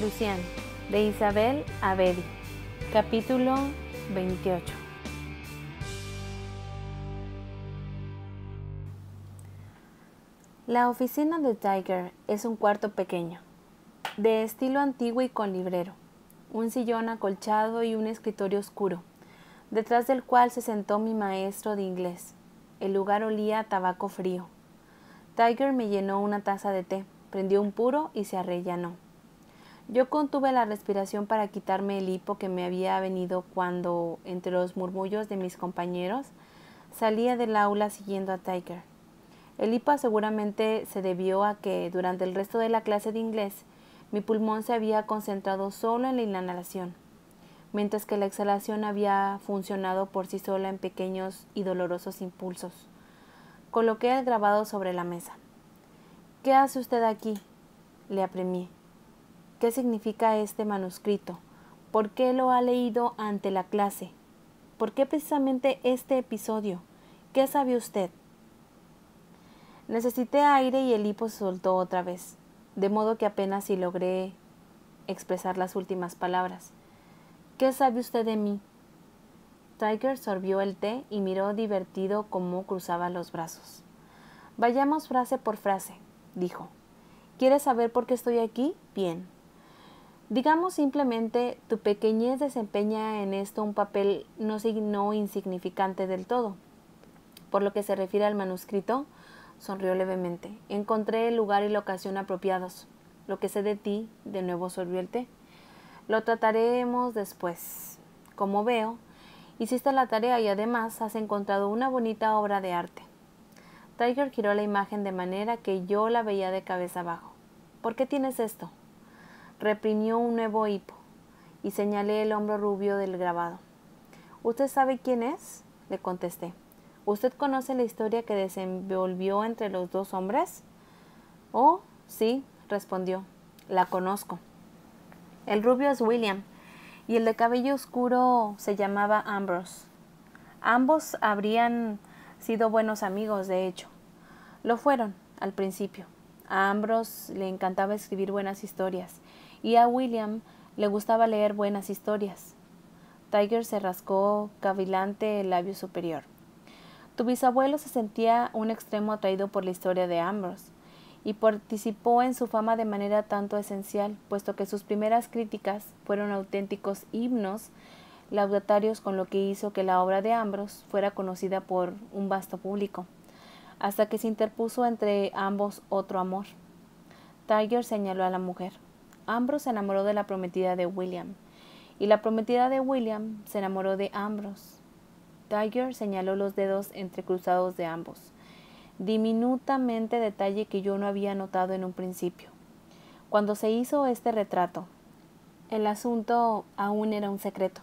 Lucian, de Isabel Abedi. Capítulo 28. La oficina de Tiger es un cuarto pequeño, de estilo antiguo y con librero, un sillón acolchado y un escritorio oscuro, detrás del cual se sentó mi maestro de inglés. El lugar olía a tabaco frío. Tiger me llenó una taza de té, prendió un puro y se arrellanó. Yo contuve la respiración para quitarme el hipo que me había venido cuando, entre los murmullos de mis compañeros, salía del aula siguiendo a Tiger. El hipo seguramente se debió a que, durante el resto de la clase de inglés, mi pulmón se había concentrado solo en la inhalación, mientras que la exhalación había funcionado por sí sola en pequeños y dolorosos impulsos. Coloqué el grabado sobre la mesa. «¿Qué hace usted aquí?», le apremié. «¿Qué significa este manuscrito? ¿Por qué lo ha leído ante la clase? ¿Por qué precisamente este episodio? ¿Qué sabe usted?». Necesité aire y el hipo se soltó otra vez, de modo que apenas si logré expresar las últimas palabras. «¿Qué sabe usted de mí?». Tiger sorbió el té y miró divertido cómo cruzaba los brazos. «Vayamos frase por frase», dijo. «¿Quieres saber por qué estoy aquí? Bien. Digamos simplemente, tu pequeñez desempeña en esto un papel no insignificante del todo. Por lo que se refiere al manuscrito», sonrió levemente, «encontré el lugar y la ocasión apropiados. Lo que sé de ti», de nuevo sorbió el té, «lo trataremos después. Como veo, hiciste la tarea y además has encontrado una bonita obra de arte». Tiger giró la imagen de manera que yo la veía de cabeza abajo. «¿Por qué tienes esto?». Reprimió un nuevo hipo y señalé el hombro rubio del grabado. «¿Usted sabe quién es?», le contesté. «¿Usted conoce la historia que desenvolvió entre los dos hombres?». «Oh, sí», respondió. «La conozco. El rubio es William y el de cabello oscuro se llamaba Ambrose. Ambos habrían sido buenos amigos, de hecho. Lo fueron, al principio. A Ambrose le encantaba escribir buenas historias y a William le gustaba leer buenas historias». Tiger se rascó cavilante el labio superior. «Tu bisabuelo se sentía un extremo atraído por la historia de Ambrose y participó en su fama de manera tanto esencial, puesto que sus primeras críticas fueron auténticos himnos laudatarios, con lo que hizo que la obra de Ambrose fuera conocida por un vasto público, hasta que se interpuso entre ambos otro amor». Tiger señaló a la mujer. «Ambrose se enamoró de la prometida de William, y la prometida de William se enamoró de Ambrose». Tiger señaló los dedos entrecruzados de ambos, diminutamente, detalle que yo no había notado en un principio. Cuando se hizo este retrato, el asunto aún era un secreto,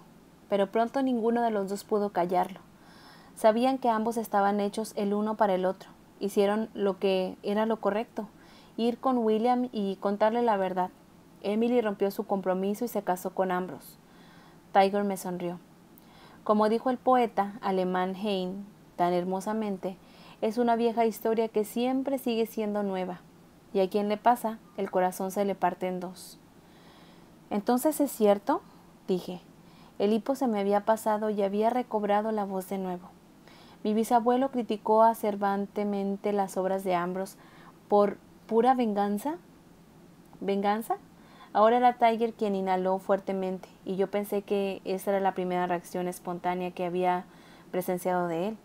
pero pronto ninguno de los dos pudo callarlo. Sabían que ambos estaban hechos el uno para el otro. Hicieron lo que era lo correcto, ir con William y contarle la verdad. Emily rompió su compromiso y se casó con Ambrose. Tiger me sonrió. Como dijo el poeta alemán Heine tan hermosamente, es una vieja historia que siempre sigue siendo nueva, y a quien le pasa, el corazón se le parte en dos. «¿Entonces es cierto?», dije. El hipo se me había pasado y había recobrado la voz de nuevo. «Mi bisabuelo criticó acerbantemente las obras de Ambrose por pura venganza». «¿Venganza?». Ahora era Tiger quien inhaló fuertemente, y yo pensé que esa era la primera reacción espontánea que había presenciado de él.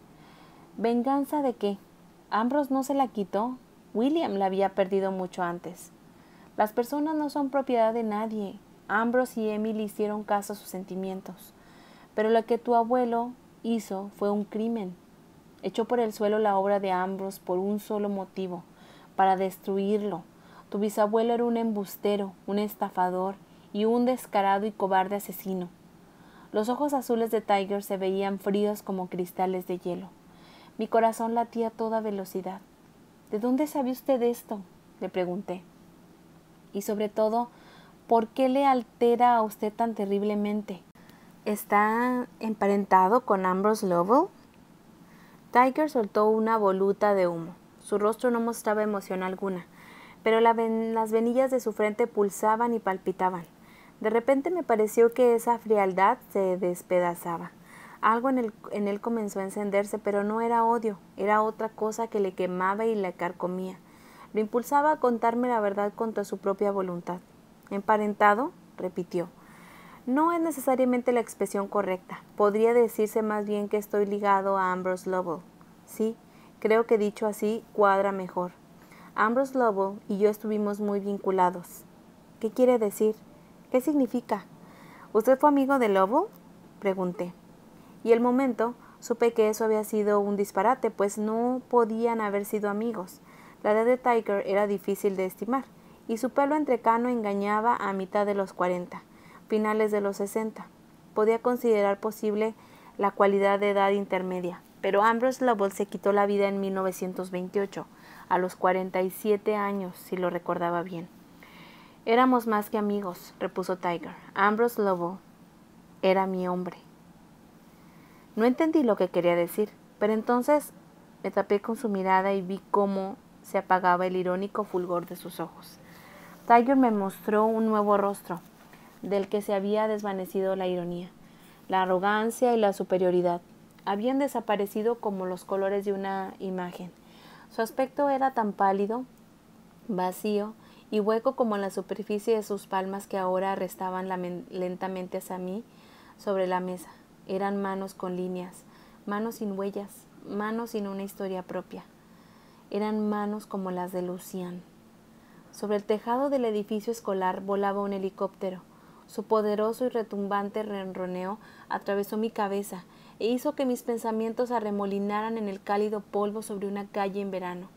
«¿Venganza de qué? Ambrose no se la quitó. William la había perdido mucho antes. Las personas no son propiedad de nadie. Ambrose y Emily hicieron caso a sus sentimientos. Pero lo que tu abuelo hizo fue un crimen. Echó por el suelo la obra de Ambrose por un solo motivo, para destruirlo. Tu bisabuelo era un embustero, un estafador y un descarado y cobarde asesino». Los ojos azules de Tiger se veían fríos como cristales de hielo. Mi corazón latía a toda velocidad. «¿De dónde sabe usted esto?», le pregunté. «Y sobre todo, ¿por qué le altera a usted tan terriblemente? ¿Está emparentado con Ambrose Lovell?». Tiger soltó una voluta de humo. Su rostro no mostraba emoción alguna, pero las venillas de su frente pulsaban y palpitaban. De repente me pareció que esa frialdad se despedazaba. Algo en él comenzó a encenderse, pero no era odio, era otra cosa que le quemaba y le carcomía. Lo impulsaba a contarme la verdad contra su propia voluntad. ¿Emparentado? Repitió. No es necesariamente la expresión correcta. Podría decirse más bien que estoy ligado a Ambrose Lovell. Sí, creo que dicho así cuadra mejor. Ambrose Lovell y yo estuvimos muy vinculados. ¿Qué quiere decir? ¿Qué significa? ¿Usted fue amigo de Lovell? Pregunté. Y al momento supe que eso había sido un disparate, pues no podían haber sido amigos. La edad de Tiger era difícil de estimar, y su pelo entrecano engañaba a mitad de los 40, finales de los 60. Podía considerar posible la cualidad de edad intermedia, pero Ambrose Lovell se quitó la vida en 1928, a los 47 años, si lo recordaba bien. Éramos más que amigos, repuso Tiger. Ambrose Lovell era mi hombre. No entendí lo que quería decir, pero entonces me tapé con su mirada y vi cómo se apagaba el irónico fulgor de sus ojos. Tiger me mostró un nuevo rostro, del que se había desvanecido la ironía. La arrogancia y la superioridad habían desaparecido como los colores de una imagen. Su aspecto era tan pálido, vacío y hueco como la superficie de sus palmas que ahora restaban lentamente hacia mí sobre la mesa. Eran manos con líneas, manos sin huellas, manos sin una historia propia. Eran manos como las de Lucian. Sobre el tejado del edificio escolar volaba un helicóptero. Su poderoso y retumbante ronroneo atravesó mi cabeza e hizo que mis pensamientos arremolinaran en el cálido polvo sobre una calle en verano.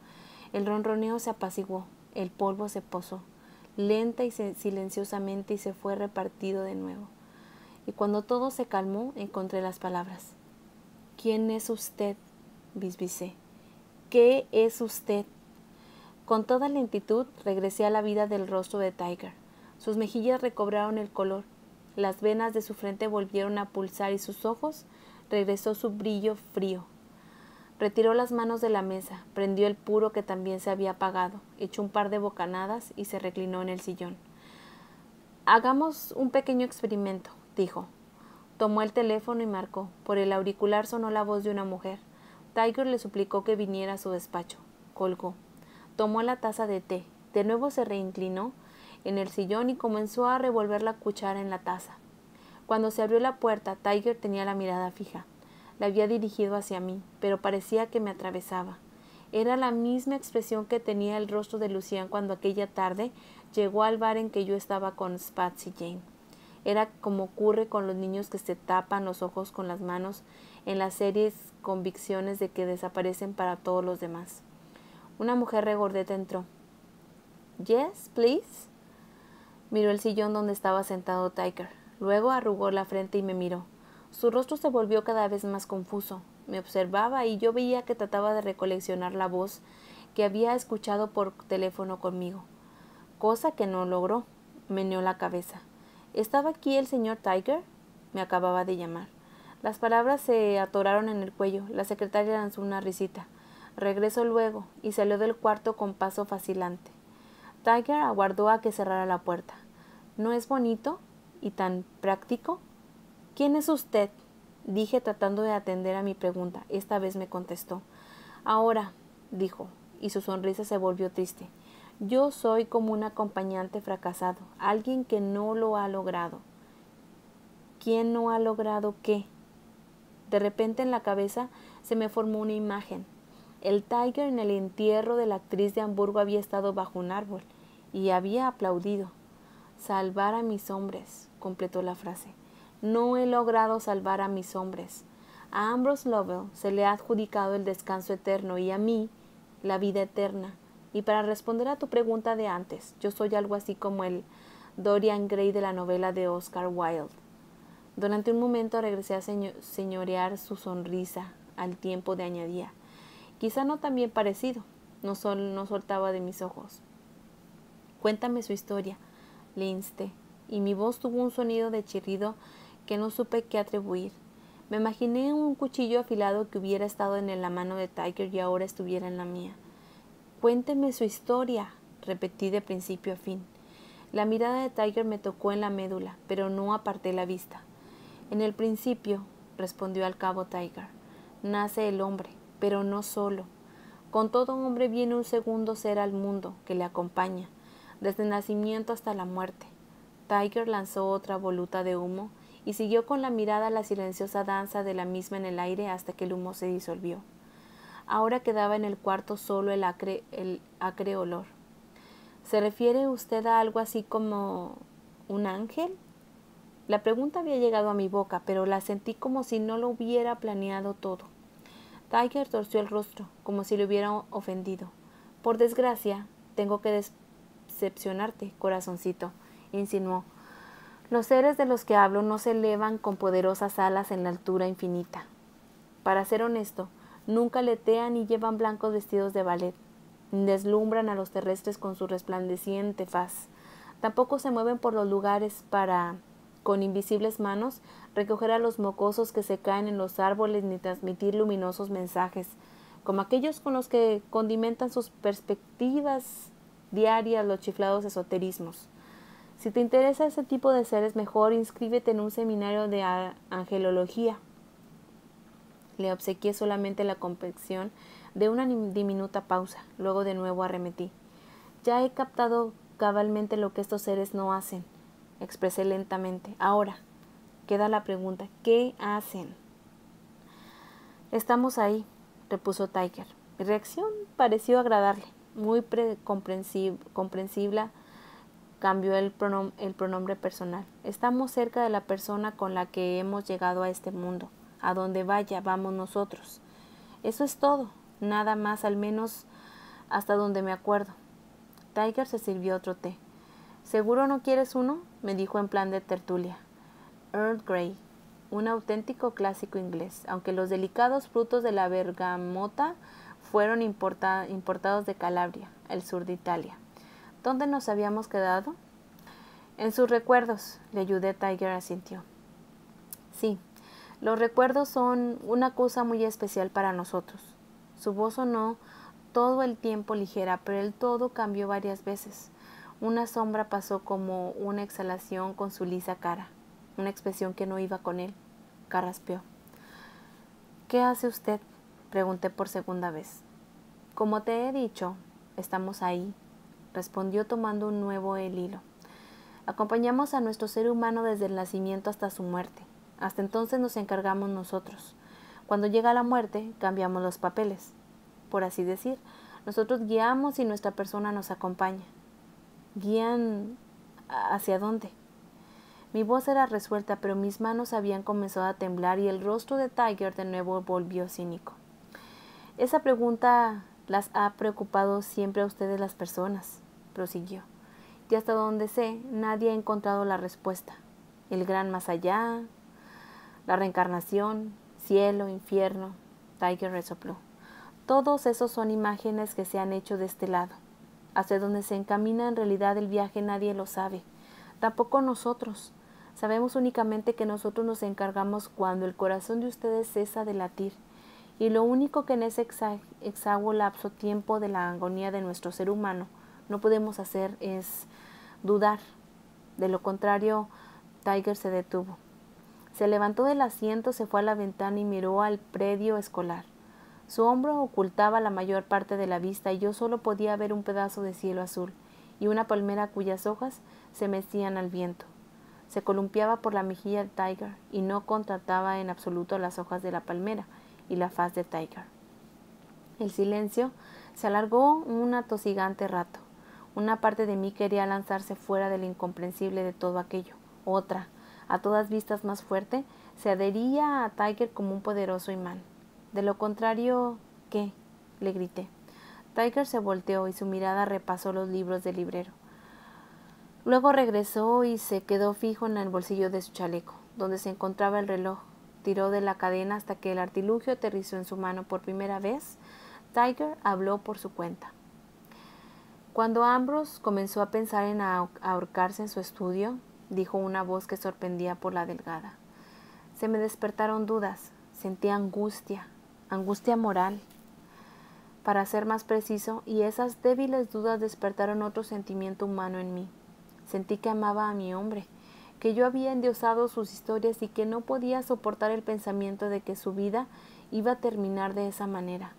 El ronroneo se apaciguó, el polvo se posó, lenta y silenciosamente, y se fue repartido de nuevo. Y cuando todo se calmó, encontré las palabras. ¿Quién es usted?, bisbicé. ¿Qué es usted? Con toda lentitud regresé a la vida del rostro de Tiger. Sus mejillas recobraron el color, las venas de su frente volvieron a pulsar y sus ojos regresó su brillo frío. Retiró las manos de la mesa, prendió el puro que también se había apagado, echó un par de bocanadas y se reclinó en el sillón. Hagamos un pequeño experimento, dijo. Tomó el teléfono y marcó. Por el auricular sonó la voz de una mujer. Tiger le suplicó que viniera a su despacho. Colgó. Tomó la taza de té. De nuevo se reinclinó en el sillón y comenzó a revolver la cuchara en la taza. Cuando se abrió la puerta, Tiger tenía la mirada fija. La había dirigido hacia mí, pero parecía que me atravesaba. Era la misma expresión que tenía el rostro de Lucian cuando aquella tarde llegó al bar en que yo estaba con Spatz y Jane. Era como ocurre con los niños que se tapan los ojos con las manos en las serias convicciones de que desaparecen para todos los demás. Una mujer regordeta entró. «Yes, please». Miró el sillón donde estaba sentado Tiger. Luego arrugó la frente y me miró. Su rostro se volvió cada vez más confuso. Me observaba y yo veía que trataba de recoleccionar la voz que había escuchado por teléfono conmigo, cosa que no logró. Meneó la cabeza. ¿Estaba aquí el señor Tiger?, me acababa de llamar. Las palabras se atoraron en el cuello. La secretaria lanzó una risita. Regresó luego y salió del cuarto con paso vacilante. Tiger aguardó a que cerrara la puerta. ¿No es bonito y tan práctico? ¿Quién es usted?, dije tratando de atender a mi pregunta. Esta vez me contestó. Ahora, dijo, y su sonrisa se volvió triste. Yo soy como un acompañante fracasado, alguien que no lo ha logrado. ¿Quién no ha logrado qué? De repente en la cabeza se me formó una imagen. El Tiger en el entierro de la actriz de Hamburgo había estado bajo un árbol y había aplaudido. Salvar a mis hombres, completó la frase. No he logrado salvar a mis hombres. A Ambrose Lovell se le ha adjudicado el descanso eterno y a mí la vida eterna. Y para responder a tu pregunta de antes, yo soy algo así como el Dorian Gray de la novela de Oscar Wilde. Durante un momento regresé a señorear su sonrisa, al tiempo de añadía. Quizá no tan bien parecido, no soltaba de mis ojos. Cuéntame su historia, le insté, y mi voz tuvo un sonido de chirrido que no supe qué atribuir. Me imaginé un cuchillo afilado que hubiera estado en la mano de Tiger y ahora estuviera en la mía. Cuénteme su historia, repetí de principio a fin. La mirada de Tiger me tocó en la médula, pero no aparté la vista. En el principio, respondió al cabo Tiger, nace el hombre, pero no solo. Con todo hombre viene un segundo ser al mundo que le acompaña, desde el nacimiento hasta la muerte. Tiger lanzó otra voluta de humo y siguió con la mirada la silenciosa danza de la misma en el aire hasta que el humo se disolvió. Ahora quedaba en el cuarto solo el acre olor. ¿Se refiere usted a algo así como un ángel? La pregunta había llegado a mi boca, pero la sentí como si no lo hubiera planeado todo. Tiger torció el rostro, como si le hubiera ofendido. Por desgracia, tengo que decepcionarte, corazoncito, insinuó. Los seres de los que hablo no se elevan con poderosas alas en la altura infinita. Para ser honesto, nunca aletean ni llevan blancos vestidos de ballet, ni deslumbran a los terrestres con su resplandeciente faz. Tampoco se mueven por los lugares para, con invisibles manos, recoger a los mocosos que se caen en los árboles ni transmitir luminosos mensajes, como aquellos con los que condimentan sus perspectivas diarias los chiflados esoterismos. Si te interesa ese tipo de seres, mejor inscríbete en un seminario de angelología. Le obsequié solamente la confección de una diminuta pausa. Luego de nuevo arremetí. Ya he captado cabalmente lo que estos seres no hacen, expresé lentamente. Ahora, queda la pregunta, ¿qué hacen? Estamos ahí, repuso Tiger. Mi reacción pareció agradarle. Muy comprensible, cambió el pronombre personal. Estamos cerca de la persona con la que hemos llegado a este mundo. A donde vaya, vamos nosotros. Eso es todo, nada más, al menos hasta donde me acuerdo. Tiger se sirvió otro té. ¿Seguro no quieres uno?, me dijo en plan de tertulia. Earl Grey, un auténtico clásico inglés, aunque los delicados frutos de la bergamota fueron importados de Calabria, el sur de Italia. ¿Dónde nos habíamos quedado? En sus recuerdos, le ayudé. Tiger asintió. Sí, los recuerdos son una cosa muy especial para nosotros. Su voz sonó todo el tiempo ligera, pero el todo cambió varias veces. Una sombra pasó como una exhalación con su lisa cara, una expresión que no iba con él. Carraspeó. ¿Qué hace usted?, pregunté por segunda vez. Como te he dicho, estamos ahí, respondió tomando un nuevo el hilo. Acompañamos a nuestro ser humano desde el nacimiento hasta su muerte. Hasta entonces nos encargamos nosotros. Cuando llega la muerte, cambiamos los papeles. Por así decir, nosotros guiamos y nuestra persona nos acompaña. ¿Guían hacia dónde? Mi voz era resuelta, pero mis manos habían comenzado a temblar y el rostro de Tiger de nuevo volvió cínico. Esa pregunta las ha preocupado siempre a ustedes las personas, prosiguió. Y hasta donde sé, nadie ha encontrado la respuesta. El gran más allá, la reencarnación, cielo, infierno. Tiger resopló. Todos esos son imágenes que se han hecho de este lado. Hacia donde se encamina en realidad el viaje nadie lo sabe. Tampoco nosotros. Sabemos únicamente que nosotros nos encargamos cuando el corazón de ustedes cesa de latir. Y lo único que en ese exiguo lapso tiempo de la agonía de nuestro ser humano no podemos hacer es dudar. De lo contrario, Tiger se detuvo. Se levantó del asiento, se fue a la ventana y miró al predio escolar. Su hombro ocultaba la mayor parte de la vista y yo solo podía ver un pedazo de cielo azul y una palmera cuyas hojas se mecían al viento. Se columpiaba por la mejilla de Tiger y no contrastaba en absoluto las hojas de la palmera y la faz de Tiger. El silencio se alargó un atosigante rato. Una parte de mí quería lanzarse fuera de lo incomprensible de todo aquello. Otra, a todas vistas más fuerte, se adhería a Tiger como un poderoso imán. De lo contrario, ¿qué?, le grité. Tiger se volteó y su mirada repasó los libros del librero. Luego regresó y se quedó fijo en el bolsillo de su chaleco, donde se encontraba el reloj. Tiró de la cadena hasta que el artilugio aterrizó en su mano por primera vez. Tiger habló por su cuenta. Cuando Ambrose comenzó a pensar en ahorcarse en su estudio, dijo una voz que sorprendía por la delgada. Se me despertaron dudas, sentí angustia moral. para ser más preciso, y esas débiles dudas despertaron otro sentimiento humano en mí. Sentí que amaba a mi hombre, que yo había endiosado sus historias y que no podía soportar el pensamiento de que su vida iba a terminar de esa manera.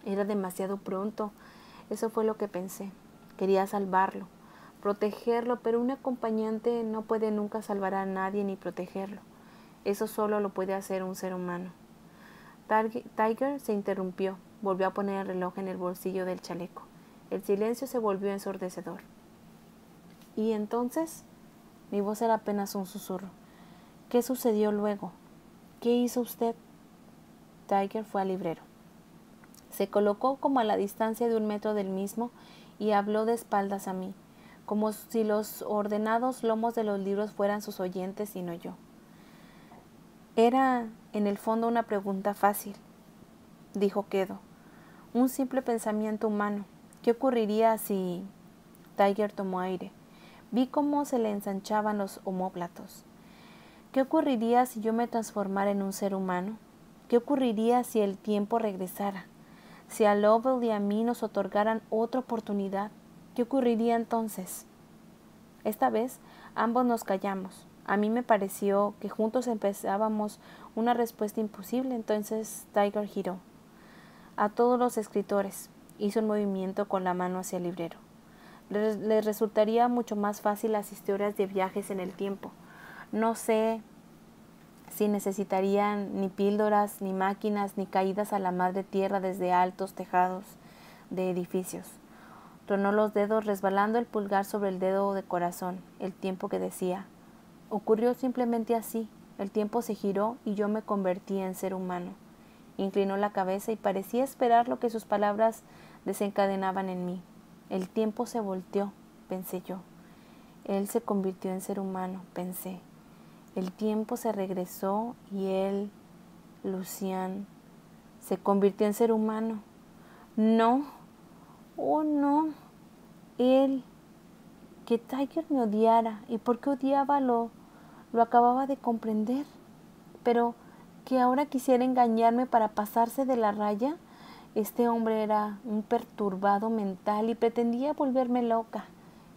Era demasiado pronto. Eso fue lo que pensé. Quería salvarlo, protegerlo, pero un acompañante no puede nunca salvar a nadie ni protegerlo. Eso solo lo puede hacer un ser humano. Tiger se interrumpió. Volvió a poner el reloj en el bolsillo del chaleco. El silencio se volvió ensordecedor. ¿Y entonces? Mi voz era apenas un susurro. ¿Qué sucedió luego? ¿Qué hizo usted? Tiger fue al librero. Se colocó como a la distancia de 1 metro del mismo y habló de espaldas a mí, como si los ordenados lomos de los libros fueran sus oyentes y no yo. Era, en el fondo, una pregunta fácil, dijo Quedo. Un simple pensamiento humano. ¿Qué ocurriría si...? Tiger tomó aire. Vi cómo se le ensanchaban los omóplatos. ¿Qué ocurriría si yo me transformara en un ser humano? ¿Qué ocurriría si el tiempo regresara? Si a Lovell y a mí nos otorgaran otra oportunidad, ¿qué ocurriría entonces? Esta vez ambos nos callamos. A mí me pareció que juntos empezábamos una respuesta imposible, entonces Tiger giró. A todos los escritores, hizo un movimiento con la mano hacia el librero. Les resultaría mucho más fácil las historias de viajes en el tiempo. No sé si necesitarían ni píldoras, ni máquinas, ni caídas a la madre tierra desde altos tejados de edificios. Tronó los dedos resbalando el pulgar sobre el dedo de corazón, el tiempo que decía. Ocurrió simplemente así. El tiempo se giró y yo me convertí en ser humano. Inclinó la cabeza y parecía esperar lo que sus palabras desencadenaban en mí. El tiempo se volteó, pensé yo. Él se convirtió en ser humano, pensé. El tiempo se regresó y él, Lucian, se convirtió en ser humano. No, oh no, él, que Tiger me odiara. ¿Y por qué odiaba? Lo acababa de comprender. Pero que ahora quisiera engañarme para pasarse de la raya. Este hombre era un perturbado mental y pretendía volverme loca.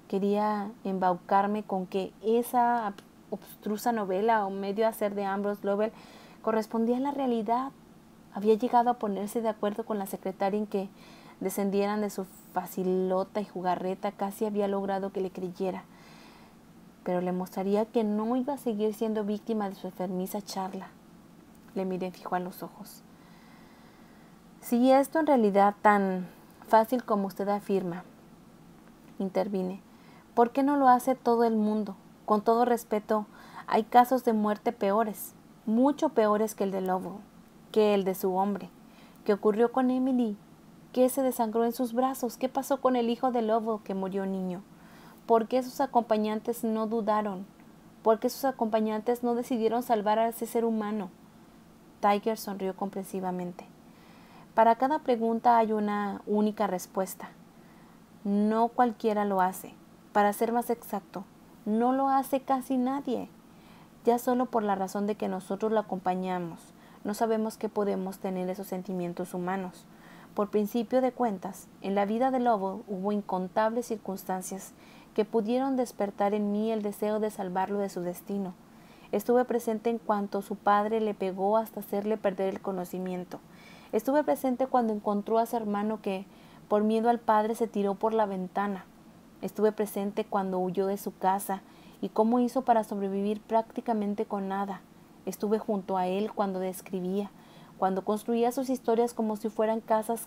Quería embaucarme con que esa obstrusa novela o medio hacer de Ambrose Lovell correspondía a la realidad. Había llegado a ponerse de acuerdo con la secretaria en que descendieran de su facilota y jugarreta. Casi había logrado que le creyera, pero le mostraría que no iba a seguir siendo víctima de su enfermiza charla. Le miré fijo a los ojos. Si esto en realidad tan fácil como usted afirma, intervine, ¿por qué no lo hace todo el mundo? Con todo respeto, hay casos de muerte peores, mucho peores que el de Lobo, que el de su hombre. ¿Qué ocurrió con Emily? ¿Qué se desangró en sus brazos? ¿Qué pasó con el hijo de Lobo que murió niño? ¿Por qué sus acompañantes no dudaron? ¿Por qué sus acompañantes no decidieron salvar a ese ser humano? Tiger sonrió comprensivamente. Para cada pregunta hay una única respuesta. No cualquiera lo hace. Para ser más exacto, no lo hace casi nadie. Ya solo por la razón de que nosotros lo acompañamos, no sabemos que podemos tener esos sentimientos humanos. Por principio de cuentas, en la vida de Lobo hubo incontables circunstancias que pudieron despertar en mí el deseo de salvarlo de su destino. Estuve presente en cuanto su padre le pegó hasta hacerle perder el conocimiento. Estuve presente cuando encontró a su hermano que, por miedo al padre, se tiró por la ventana. Estuve presente cuando huyó de su casa y cómo hizo para sobrevivir prácticamente con nada. Estuve junto a él cuando describía, cuando construía sus historias como si fueran casas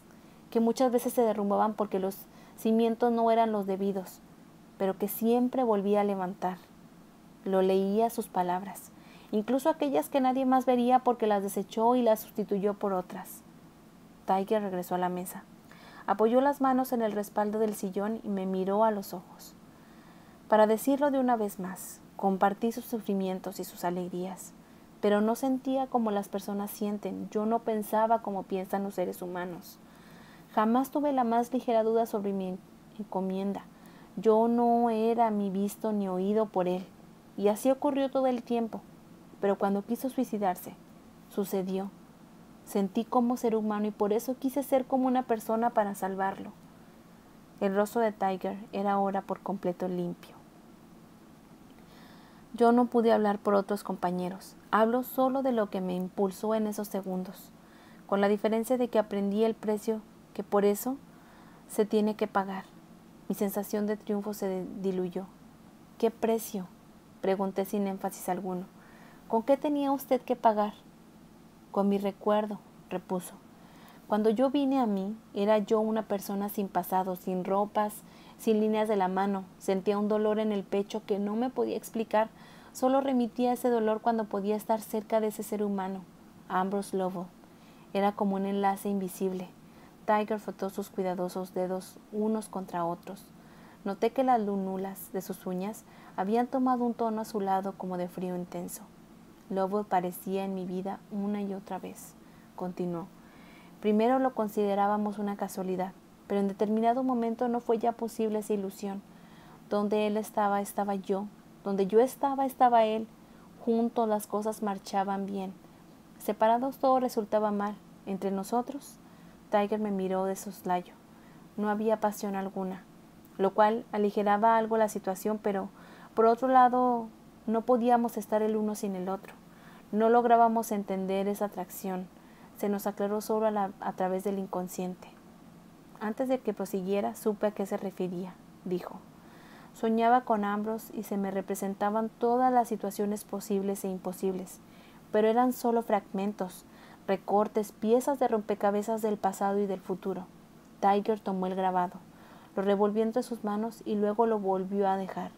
que muchas veces se derrumbaban porque los cimientos no eran los debidos, pero que siempre volvía a levantar. Lo leía sus palabras, incluso aquellas que nadie más vería porque las desechó y las sustituyó por otras. Tiger regresó a la mesa. Apoyó las manos en el respaldo del sillón y me miró a los ojos. Para decirlo de una vez más, compartí sus sufrimientos y sus alegrías, pero no sentía como las personas sienten. Yo no pensaba como piensan los seres humanos. Jamás tuve la más ligera duda sobre mi encomienda. Yo no era ni visto ni oído por él, y así ocurrió todo el tiempo. Pero cuando quiso suicidarse, sucedió. Sentí como ser humano y por eso quise ser como una persona para salvarlo. El rostro de Tiger era ahora por completo limpio. Yo no pude hablar por otros compañeros. Hablo solo de lo que me impulsó en esos segundos, con la diferencia de que aprendí el precio que por eso se tiene que pagar. Mi sensación de triunfo se diluyó. ¿Qué precio?, pregunté sin énfasis alguno. ¿Con qué tenía usted que pagar? Con mi recuerdo, repuso. Cuando yo vine a mí, era yo una persona sin pasado, sin ropas, sin líneas de la mano. Sentía un dolor en el pecho que no me podía explicar. Solo remitía ese dolor cuando podía estar cerca de ese ser humano, Ambrose Lovell. Era como un enlace invisible. Tiger frotó sus cuidadosos dedos unos contra otros. Noté que las lúnulas de sus uñas habían tomado un tono azulado como de frío intenso. Lovell parecía en mi vida una y otra vez, continuó. Primero lo considerábamos una casualidad, pero en determinado momento no fue ya posible esa ilusión. Donde él estaba, estaba yo. Donde yo estaba, estaba él. Juntos las cosas marchaban bien. Separados todo resultaba mal. Entre nosotros, Tiger me miró de soslayo. No había pasión alguna, lo cual aligeraba algo la situación, pero por otro lado no podíamos estar el uno sin el otro. No lográbamos entender esa atracción. Se nos aclaró solo a través del inconsciente. Antes de que prosiguiera, supe a qué se refería, dijo. Soñaba con Ambrose y se me representaban todas las situaciones posibles e imposibles, pero eran solo fragmentos, recortes, piezas de rompecabezas del pasado y del futuro. Tiger tomó el grabado, lo revolvió entre sus manos y luego lo volvió a dejar.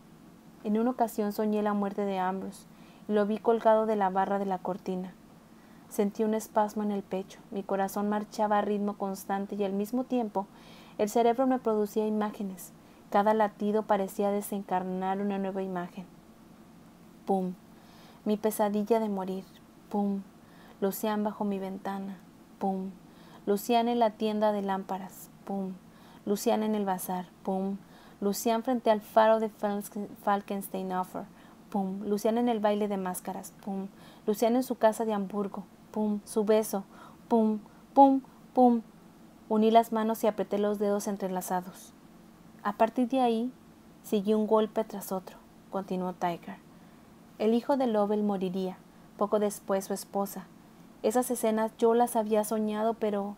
En una ocasión soñé la muerte de Ambrose y lo vi colgado de la barra de la cortina. Sentí un espasmo en el pecho, mi corazón marchaba a ritmo constante y al mismo tiempo el cerebro me producía imágenes. Cada latido parecía desencarnar una nueva imagen. ¡Pum! Mi pesadilla de morir. ¡Pum! Lucian bajo mi ventana. ¡Pum! Lucian en la tienda de lámparas. ¡Pum! Lucian en el bazar. ¡Pum! Lucian frente al faro de Falkenstein-Hofer. ¡Pum! Lucian en el baile de máscaras. ¡Pum! Lucian en su casa de Hamburgo. ¡Pum! Su beso. ¡Pum! ¡Pum! ¡Pum! Uní las manos y apreté los dedos entrelazados. A partir de ahí, siguió un golpe tras otro, continuó Tiger. El hijo de Lovell moriría, poco después su esposa. Esas escenas yo las había soñado, pero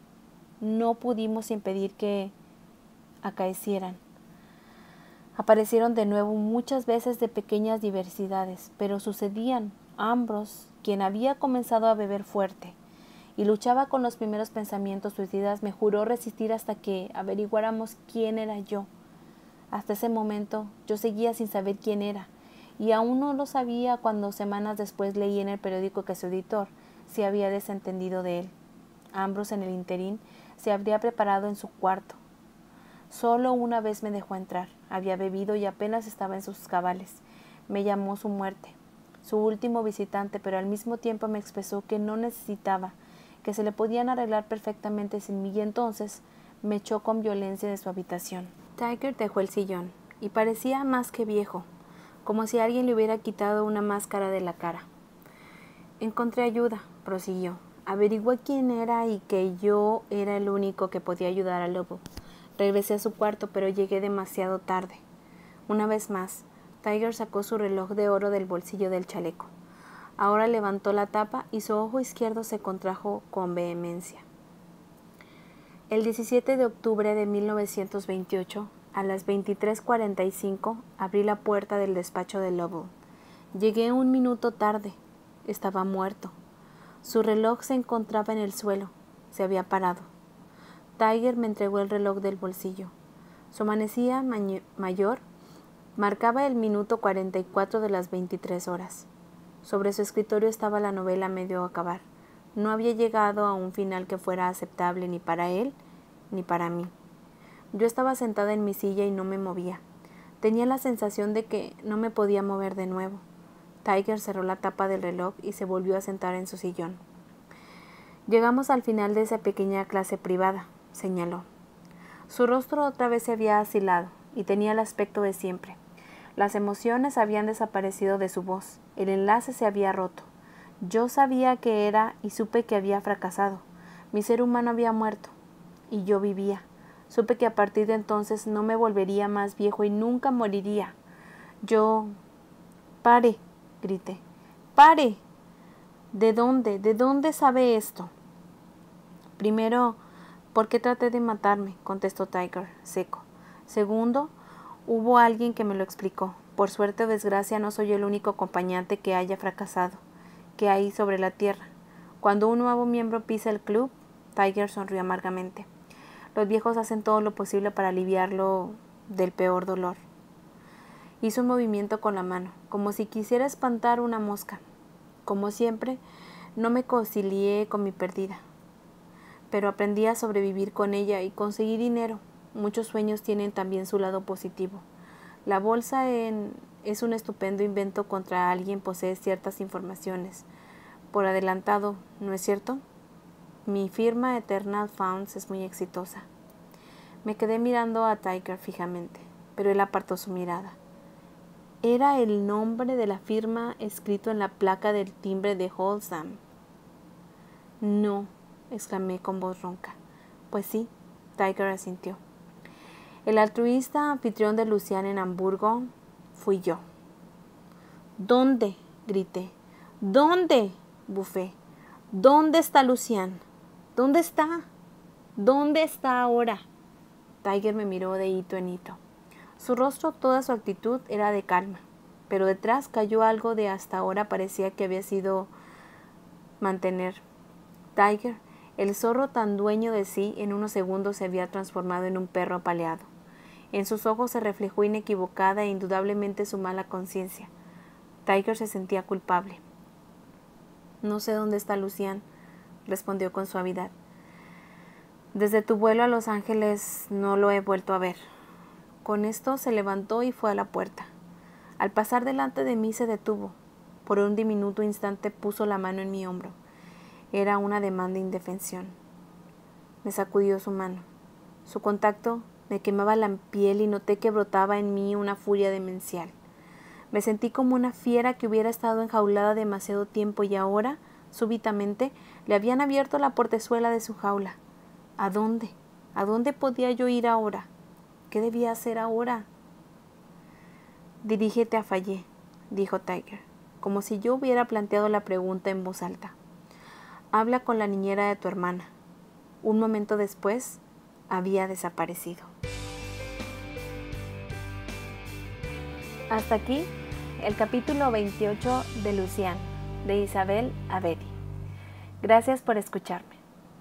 no pudimos impedir que acaecieran. Aparecieron de nuevo muchas veces de pequeñas diversidades, pero sucedían. Ambrose, quien había comenzado a beber fuerte y luchaba con los primeros pensamientos suicidas, me juró resistir hasta que averiguáramos quién era yo. Hasta ese momento yo seguía sin saber quién era, y aún no lo sabía cuando semanas después leí en el periódico que su editor se había desentendido de él. Ambrose en el interín se habría preparado en su cuarto. Solo una vez me dejó entrar. Había bebido y apenas estaba en sus cabales. Me llamó su muerte, su último visitante, pero al mismo tiempo me expresó que no necesitaba, que se le podían arreglar perfectamente sin mí, y entonces me echó con violencia de su habitación. Tiger dejó el sillón y parecía más que viejo, como si alguien le hubiera quitado una máscara de la cara. Encontré ayuda, prosiguió. Averigué quién era y que yo era el único que podía ayudar a Lobo. Regresé a su cuarto, pero llegué demasiado tarde. Una vez más, Tiger sacó su reloj de oro del bolsillo del chaleco. Ahora levantó la tapa y su ojo izquierdo se contrajo con vehemencia. El 17 de octubre de 1928, a las 23:45, abrí la puerta del despacho de Lovell. Llegué 1 minuto tarde. Estaba muerto. Su reloj se encontraba en el suelo. Se había parado. Tiger me entregó el reloj del bolsillo. Su manecilla mayor marcaba el minuto 44 de las 23 horas. Sobre su escritorio estaba la novela a medio acabar. No había llegado a un final que fuera aceptable ni para él ni para mí. Yo estaba sentada en mi silla y no me movía. Tenía la sensación de que no me podía mover de nuevo. Tiger cerró la tapa del reloj y se volvió a sentar en su sillón. Llegamos al final de esa pequeña clase privada, señaló. Su rostro otra vez se había asilado y tenía el aspecto de siempre. Las emociones habían desaparecido de su voz. El enlace se había roto. Yo sabía que era y supe que había fracasado. Mi ser humano había muerto, y yo vivía. Supe que a partir de entonces no me volvería más viejo y nunca moriría. Yo... ¡Pare!, grité. ¡Pare! ¿De dónde? ¿De dónde sabe esto? Primero, ¿por qué traté de matarme?, contestó Tiger, seco. Segundo, hubo alguien que me lo explicó. Por suerte o desgracia no soy el único acompañante que haya fracasado, que hay sobre la tierra. Cuando un nuevo miembro pisa el club, Tiger sonrió amargamente. Los viejos hacen todo lo posible para aliviarlo del peor dolor. Hizo un movimiento con la mano, como si quisiera espantar una mosca. Como siempre, no me concilié con mi pérdida, pero aprendí a sobrevivir con ella y conseguí dinero. Muchos sueños tienen también su lado positivo. La bolsa es un estupendo invento contra alguien posee ciertas informaciones. Por adelantado, ¿no es cierto? Mi firma Eternal Funds es muy exitosa. Me quedé mirando a Tiger fijamente, pero él apartó su mirada. Era el nombre de la firma escrito en la placa del timbre de Holsam. No, exclamé con voz ronca. Pues sí, Tiger asintió. El altruista anfitrión de Lucian en Hamburgo fui yo. ¿Dónde?, grité. ¿Dónde?, bufé. ¿Dónde está Lucian? ¿Dónde está? ¿Dónde está ahora? Tiger me miró de hito en hito. Su rostro, toda su actitud era de calma, pero detrás cayó algo de hasta ahora parecía que había sido mantener. Tiger, el zorro tan dueño de sí, en unos segundos se había transformado en un perro apaleado. En sus ojos se reflejó inequivocada e indudablemente su mala conciencia. Tiger se sentía culpable. No sé dónde está Lucian, respondió con suavidad. Desde tu vuelo a Los Ángeles no lo he vuelto a ver. Con esto se levantó y fue a la puerta. Al pasar delante de mí se detuvo. Por un diminuto instante puso la mano en mi hombro. Era un ademán de indefensión. Me sacudió su mano. Su contacto me quemaba la piel y noté que brotaba en mí una furia demencial. Me sentí como una fiera que hubiera estado enjaulada demasiado tiempo y ahora, súbitamente, le habían abierto la portezuela de su jaula. ¿A dónde? ¿A dónde podía yo ir ahora? ¿Qué debía hacer ahora? Dirígete a Fayet, dijo Tiger, como si yo hubiera planteado la pregunta en voz alta. Habla con la niñera de tu hermana. Un momento después, había desaparecido. Hasta aquí el capítulo 28 de Lucian, de Isabel Abedi. Gracias por escucharme.